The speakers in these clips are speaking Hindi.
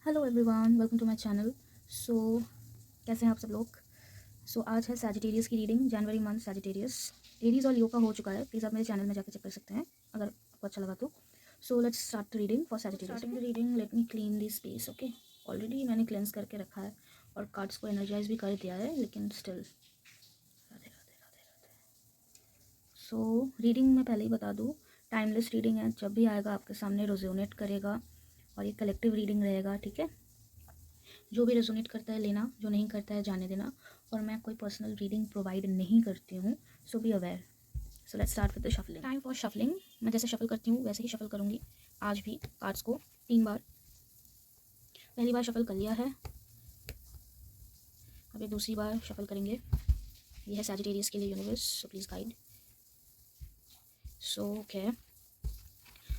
Hello everyone, welcome to my channel. So कैसे हैं आप सब लोग। आज है सैजिटेरियस की रीडिंग, जनवरी मंथ सैजिटेरियस। एरीज और लियो का हो चुका है। प्लीज़ आप मेरे चैनल में जाकर चेक कर सकते हैं अगर आपको अच्छा लगा तो। Let's start the reading for Sagittarius. Starting the reading, let me clean this space. Okay, already मैंने क्लेंस करके रखा है और कार्ड्स को एनर्जाइज भी कर दिया है, लेकिन स्टिल राधे राधे राधे राधे। रीडिंग में पहले ही बता दूँ, टाइमलेस रीडिंग है। जब भी आएगा आपके सामने रेजोनेट करेगा और ये कलेक्टिव रीडिंग रहेगा, ठीक है। जो भी रेजोनेट करता है लेना, जो नहीं करता है जाने देना। और मैं कोई पर्सनल रीडिंग प्रोवाइड नहीं करती हूँ, so be aware. Let's start with the shuffling. Time for shuffling. मैं जैसे शफल करती हूँ वैसे ही शफल करूँगी आज भी कार्ड्स को 3 बार। पहली बार शफल कर लिया है, अब ये दूसरी बार शफल करेंगे। ये है सैजिटेरियस के लिए universe, so please guide. Okay,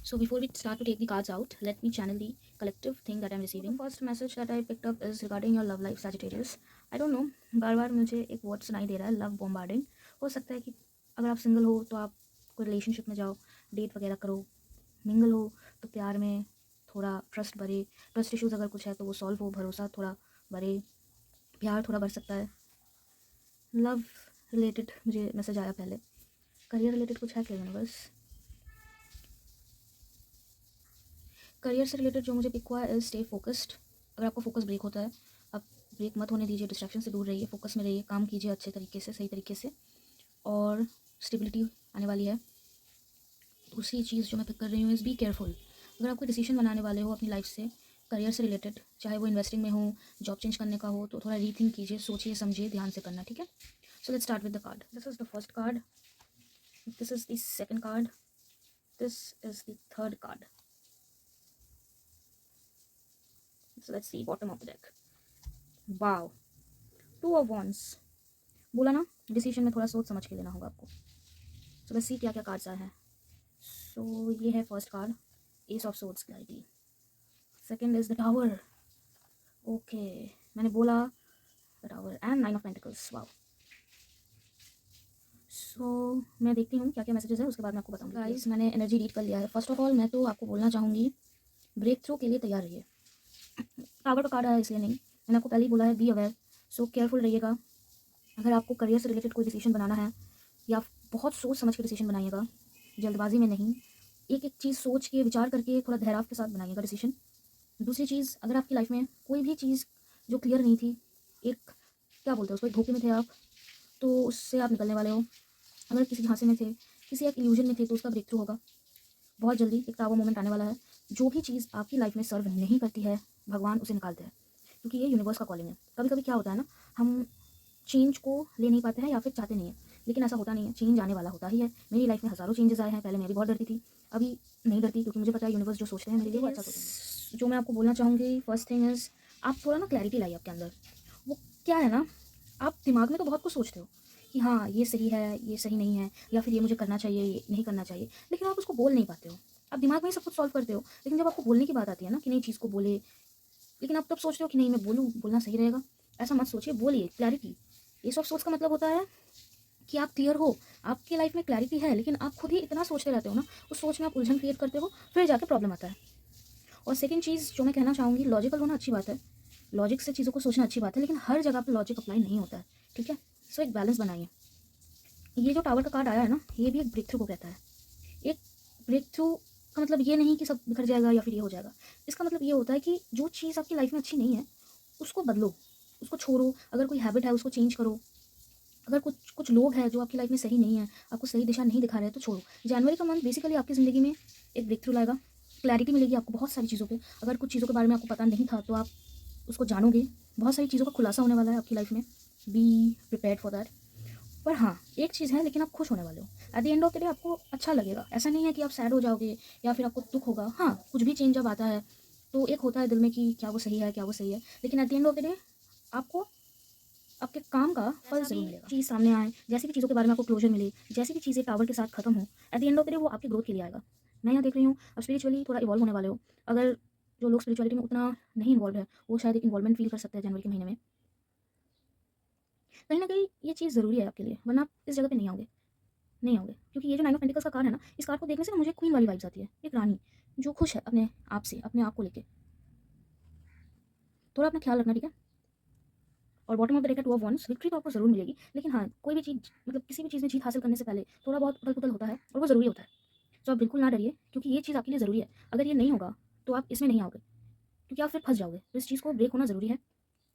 so before we start to take the cards out, let me channel the collective thing that I'm receiving. The first message that I picked up is regarding your love life, Sagittarius. I don't know, बार बार मुझे एक वर्ड सुनाई दे रहा है, लव बॉम्बार्डिंग। हो सकता है कि अगर आप सिंगल हो तो आप कोई रिलेशनशिप में जाओ, डेट वगैरह करो। मिंगल हो तो प्यार में थोड़ा ट्रस्ट बढ़े, ट्रस्ट इश्यूज़ अगर कुछ है तो वो सॉल्व हो, भरोसा थोड़ा बढ़े, प्यार थोड़ा बढ़ सकता है। लव रिलेटेड मुझे मैसेज आया पहले। करियर रिलेटेड कुछ है क्या यूनिवर्स? करियर से रिलेटेड जो मुझे पिक हुआ है, स्टे फोकस्ड। अगर आपको फोकस ब्रेक होता है, आप ब्रेक मत होने दीजिए, डिस्ट्रैक्शन से दूर रहिए, फोकस में रहिए, काम कीजिए अच्छे तरीके से, सही तरीके से, और स्टेबिलिटी आने वाली है। दूसरी चीज़ जो मैं पिक कर रही हूँ इज़ बी केयरफुल। अगर आप कोई डिसीजन बनाने वाले हो अपनी लाइफ से, करियर से रिलेटेड, चाहे वो इन्वेस्टिंग में हो, जॉब चेंज करने का हो, तो थोड़ा रीथिंक कीजिए, सोचिए समझिए, ध्यान से करना, ठीक है। So let's start with the card. This is the first card, this is the second card, this is the third card. So let's see bottom of the deck. Wow, 2 of Wands। बोला ना, डिसीजन में थोड़ा सोच समझ के लेना होगा आपको। सो लेट्स सी क्या क्या कार्ड्स आए हैं। ये है first card, S of swords clarity. Second is the tower. Okay, मैंने बोला the tower and 9 of pentacles. Wow. मैं देखती हूँ क्या क्या मैसेजेस है, उसके बाद मैं आपको बताऊँगी। गाइस, मैंने एनर्जी रीड कर लिया है। फर्स्ट ऑफ ऑल मैं तो आपको बोलना चाहूँगी, ब्रेक थ्रू के लिए तैयार रहिए। टावर का कार्ड आया इसलिए नहीं, मैंने आपको पहले ही बोला है, बी अवेयर। केयरफुल रहिएगा। अगर आपको करियर से रिलेटेड कोई डिसीजन बनाना है, या बहुत सोच समझ के डिसीजन बनाइएगा, जल्दबाजी में नहीं। एक एक चीज़ सोच के विचार करके थोड़ा धैर्य के साथ बनाइएगा डिसीजन। दूसरी चीज़, अगर आपकी लाइफ में कोई भी चीज़ जो क्लियर नहीं थी, एक क्या बोलते हैं उसको, एक धोखे में थे आप, तो उससे आप निकलने वाले हो। अगर किसी झांसे में थे, किसी एक इल्यूजन में थे, तो उसका ब्रेक थ्रू होगा बहुत जल्दी। एक टावर मोमेंट आने वाला है। जो भी चीज़ आपकी लाइफ में सर्व नहीं करती है, भगवान उसे निकालते हैं, क्योंकि ये यूनिवर्स का कॉलिंग है। कभी कभी क्या होता है ना, हम चेंज को ले नहीं पाते हैं या फिर चाहते नहीं हैं, लेकिन ऐसा होता नहीं है। चेंज आने वाला होता ही है। मेरी लाइफ में हज़ारों चेंजेस आए हैं। पहले मैं भी बहुत डरती थी, अभी नहीं डरती, क्योंकि मुझे पता है यूनिवर्स जो सोचते हैं मेरे लिए वो अच्छा सोचेंगे। जो मैं आपको बोलना चाहूँगी, फर्स्ट थिंग इज़, आप थोड़ा ना क्लैरिटी लाइए आपके अंदर। वो क्या है ना, आप दिमाग में तो बहुत कुछ सोचते हो कि हाँ ये सही है, ये सही नहीं है, या फिर ये मुझे करना चाहिए, ये नहीं करना चाहिए, लेकिन आप उसको बोल नहीं पाते हो। आप दिमाग में ही सब कुछ सॉल्व करते हो, लेकिन जब आपको बोलने की बात आती है ना कि नहीं चीज़ को बोले, लेकिन आप तब सोचते हो कि नहीं मैं बोलूँ, बोलना सही रहेगा। ऐसा मत सोचिए, बोलिए। क्लैरिटी, ये सब सोच का मतलब होता है कि आप क्लियर हो, आपकी लाइफ में क्लैरिटी है, लेकिन आप खुद ही इतना सोचते रहते हो ना, उस सोच में आप उलझन क्रिएट करते हो, फिर जाके प्रॉब्लम आता है। और सेकंड चीज़ जो मैं कहना चाहूँगी, लॉजिकल होना अच्छी बात है, लॉजिक से चीज़ों को सोचना अच्छी बात है, लेकिन हर जगह पर लॉजिक अप्लाई नहीं होता है, ठीक है। एक बैलेंस बनाइए। ये जो टावर का कार्ड आया है ना, ये भी एक ब्रेक थ्रू को कहता है। एक ब्रेक थ्रू का मतलब ये नहीं कि सब बिखर जाएगा या फिर ये हो जाएगा। इसका मतलब ये होता है कि जो चीज़ आपकी लाइफ में अच्छी नहीं है, उसको बदलो, उसको छोड़ो। अगर कोई हैबिट है उसको चेंज करो। अगर कुछ कुछ लोग हैं जो आपकी लाइफ में सही नहीं है, आपको सही दिशा नहीं दिखा रहे हैं, तो छोड़ो। जनवरी का मंथ बेसिकली आपकी ज़िंदगी में एक ब्रेक थ्रू लाएगा, क्लैरिटी मिलेगी आपको बहुत सारी चीज़ों पे। अगर कुछ चीज़ों के बारे में आपको पता नहीं था तो आप उसको जानोगे। बहुत सारी चीज़ों का खुलासा होने वाला है आपकी लाइफ में, बी प्रिपेयर्ड फॉर दैट। पर हाँ, एक चीज़ है, लेकिन आप खुश होने वाले हो। At the end of the day आपको अच्छा लगेगा। ऐसा नहीं है कि आप सैड हो जाओगे या फिर आपको दुख होगा। हाँ, कुछ भी चेंज जब आता है तो एक होता है दिल में कि क्या वो सही है, क्या वो सही है, लेकिन at the end of the day आपको आपके काम का फल ज़रूर मिलेगा। चीज़ सामने आए, जैसी भी चीज़ों के बारे में आपको क्लोजर मिले, जैसी भी चीज़ें टावर के साथ खत्म हो, at the end of the day वो आपकी ग्रोथ के लिए आएगा। मैं यहाँ देख रही हूँ, अब स्पिरिचुअली थोड़ा इवॉल्व होने वाले हो। अगर जो लोग स्पिरिचुअलिटी में उतना नहीं इन्वॉल्व है, वो शायद एक इन्वॉल्वमेंट फील कर सकते हैं जनवरी के महीने में। कहीं ना कहीं ये चीज़ ज़रूरी है आपके लिए, वरना आप इस जगह पे नहीं आओगे, क्योंकि ये जो 9 ऑफ पेंटिकल्स का कार्ड है ना, इस कार्ड को देखने से ना मुझे क्वीन वाली वाइब्स आती है। एक रानी जो खुश है अपने आप से, अपने आप को लेके। थोड़ा अपना ख्याल रखना, ठीक है। और बॉटम ऑफ द डेक है 2 ऑफ वंस। विक्ट्री तो आपको ज़रूर मिलेगी, लेकिन हाँ, कोई भी चीज़ मतलब किसी भी चीज़ में जीत हासिल करने से पहले थोड़ा बहुत उथल-पुथल होता है और वो ज़रूरी होता है। तो आप बिल्कुल ना डरिए, क्योंकि ये चीज़ आपके लिए ज़रूरी है। अगर ये नहीं होगा तो आप इसमें नहीं आओगे, क्योंकि आप फिर फँस जाओगे। तो इस चीज़ को ब्रेक होना ज़रूरी है।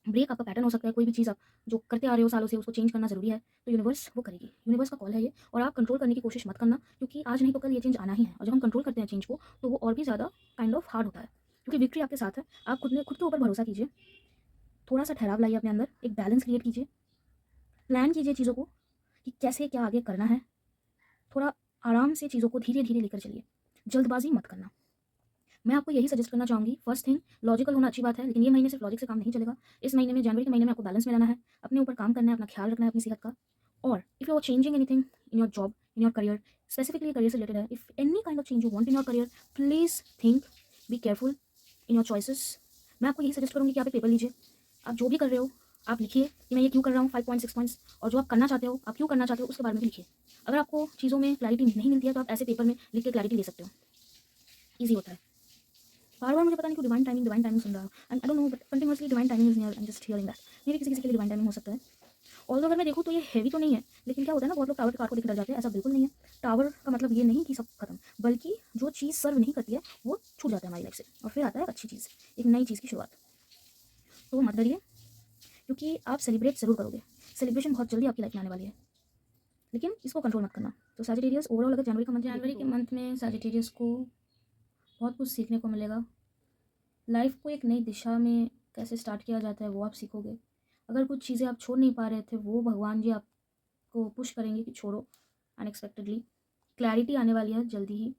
ब्रेक आपका पैटर्न हो सकता है, कोई भी चीज़ आप जो करते आ रहे हो सालों से उसको चेंज करना ज़रूरी है, तो यूनिवर्स वो करेगी। यूनिवर्स का कॉल है ये, और आप कंट्रोल करने की कोशिश मत करना, क्योंकि आज नहीं तो कल ये चेंज आना ही है। और जब हम कंट्रोल करते हैं चेंज को, तो वो और भी ज़्यादा काइंड ऑफ हार्ड होता है, क्योंकि विक्ट्री आपके साथ है। आप खुद के ऊपर भरोसा कीजिए, थोड़ा सा ठहराव लाइए अपने अंदर, एक बैलेंस क्रिएट कीजिए, प्लान कीजिए चीज़ों को कि कैसे क्या आगे करना है। थोड़ा आराम से चीज़ों को धीरे धीरे लेकर चलिए, जल्दबाजी मत करना। मैं आपको यही सजेस्ट करना चाहूँगी। फर्स्ट थिंग, लॉजिकल होना अच्छी बात है, लेकिन ये महीने सिर्फ लॉजिक से काम नहीं चलेगा। इस महीने में, जनवरी के महीने में, आपको बैलेंस में रहना है, अपने ऊपर काम करना है, अपना ख्याल रखना है अपनी सेहत का। और if you are changing anything in your job, in your career, specifically career से रिलेटेड है, if any kind of change you want in your career, please think, be careful in your choices. मैं आपको यही सजेस्ट करूँगी कि आप एक पेपर लीजिए, आप जो भी कर रहे हो आप लिखिए कि मैं ये क्यों कर रहा हूँ, 5 पॉइंट 6 पॉइंट्स, और जो आप करना चाहते हो, आप क्यों करना चाहते हो, उसके बारे में भी लिखिए। अगर आपको चीज़ों में क्लैरिटी नहीं मिलती है तो आप ऐसे पेपर में लिख के क्लैरिटी ले सकते हो, ईजी होता है। बार-बार मुझे पता नहीं क्यों डिवाइन टाइमिंग सुन रहा हूँ। I don't know, but continuously divine timing is near, I am just hearing that. May be किसी-किसी के लिए डिवाइन टाइमिंग हो सकता है। ऑल्दो अगर मैं देखूँ तो ये हेवी तो नहीं है, लेकिन क्या होता है ना, बहुत लोग टावर के कार्ड को देख के डर जाते हैं, ऐसा बिल्कुल नहीं है। टावर का मतलब ये नहीं कि सब खत्म, बल्कि जो चीज़ सर्व नहीं करती है, वो छूट जाता है हमारी लाइफ से, और फिर आता है अच्छी चीज़, एक नई चीज़ की शुरुआत। तो मत डरिए, क्योंकि आप सेलिब्रेट ज़रूर करोगे। सेलिब्रेशन बहुत जल्दी आपकी लाइफ में आने वाली है, लेकिन इसको कंट्रोल मत करना। तो सैजिटेरियस ओवरऑल अगर जनवरी के मंथ में सैजिटेरियस को बहुत कुछ सीखने को मिलेगा। लाइफ को एक नई दिशा में कैसे स्टार्ट किया जाता है वो आप सीखोगे। अगर कुछ चीज़ें आप छोड़ नहीं पा रहे थे, वो भगवान जी आपको पुश करेंगे कि छोड़ो, अनएक्सपेक्टेडली। क्लैरिटी आने वाली है जल्दी ही।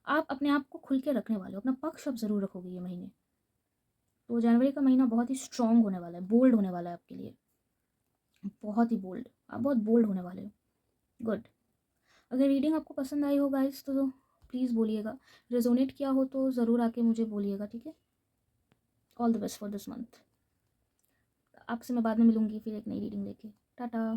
आप अपने आप को खुल के रखने वाले हो, अपना पक्ष आप ज़रूर रखोगे ये महीने। तो जनवरी का महीना बहुत ही स्ट्रॉन्ग होने वाला है, बोल्ड होने वाला है आपके लिए, बहुत ही बोल्ड। आप बहुत बोल्ड होने वाले हो। गुड। अगर रीडिंग आपको पसंद आई हो गाइस तो प्लीज़ बोलिएगा, रेजोनेट किया हो तो ज़रूर आके मुझे बोलिएगा, ठीक है। All the best for this month. आपसे मैं बाद में मिलूंगी फिर एक नई रीडिंग लेके। टाटा।